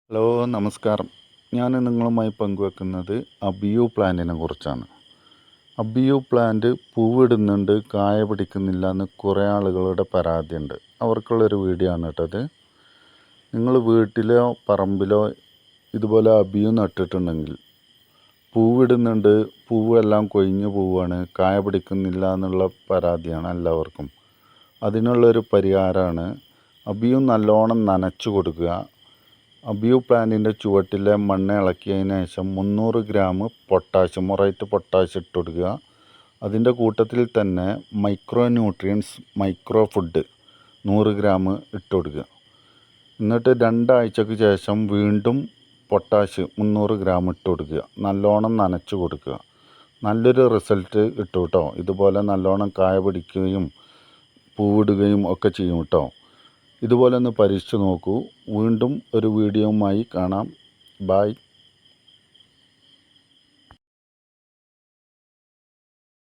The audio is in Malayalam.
ഹലോ നമസ്കാരം. ഞാൻ നിങ്ങളുമായി പങ്കുവെക്കുന്നത് അബിയു പ്ലാന്റിനെ കുറിച്ചാണ്. അബിയു പ്ലാന്റ് പൂവിടുന്നുണ്ട്, കായ പിടിക്കുന്നില്ല എന്ന് കുറേ ആളുകളുടെ പരാതിയുണ്ട്. അവർക്കുള്ളൊരു വീഡിയോ ആണ് കേട്ടത്. നിങ്ങൾ വീട്ടിലോ പറമ്പിലോ ഇതുപോലെ അബിയു നട്ടിട്ടുണ്ടെങ്കിൽ പൂവിടുന്നുണ്ട്, പൂവെല്ലാം കൊഴിഞ്ഞു പോവുകയാണ്, കായ പിടിക്കുന്നില്ല എന്നുള്ള പരാതിയാണ് എല്ലാവർക്കും. അതിനുള്ളൊരു പരിഹാരമാണ് അബിയു നല്ലോണം നനച്ചു കൊടുക്കുക. അബിയു പ്ലാന്റിൻ്റെ ചുവട്ടിലെ മണ്ണ് ഇളക്കിയതിന് ശേഷം 300 ഗ്രാം പൊട്ടാഷ്, മൊറൈറ്റ് പൊട്ടാഷ് ഇട്ട് കൊടുക്കുക. അതിൻ്റെ കൂട്ടത്തിൽ തന്നെ micro nutrients, micro food 100 gram ഇട്ട് കൊടുക്കുക. എന്നിട്ട് 2 ആഴ്ചയ്ക്ക് ശേഷം വീണ്ടും പൊട്ടാഷ് 300 ഗ്രാം ഇട്ട് കൊടുക്കുക. നല്ലോണം നനച്ച് കൊടുക്കുക. നല്ലൊരു റിസൾട്ട് കിട്ടും കേട്ടോ. ഇതുപോലെ നല്ലോണം കായ പിടിക്കുകയും പൂവിടുകയും ഒക്കെ ചെയ്യും കേട്ടോ. ഇതുപോലെ ഒന്ന് പരീക്ഷിച്ച് നോക്കൂ. വീണ്ടും ഒരു വീഡിയോയുമായി കാണാം. ബായ്.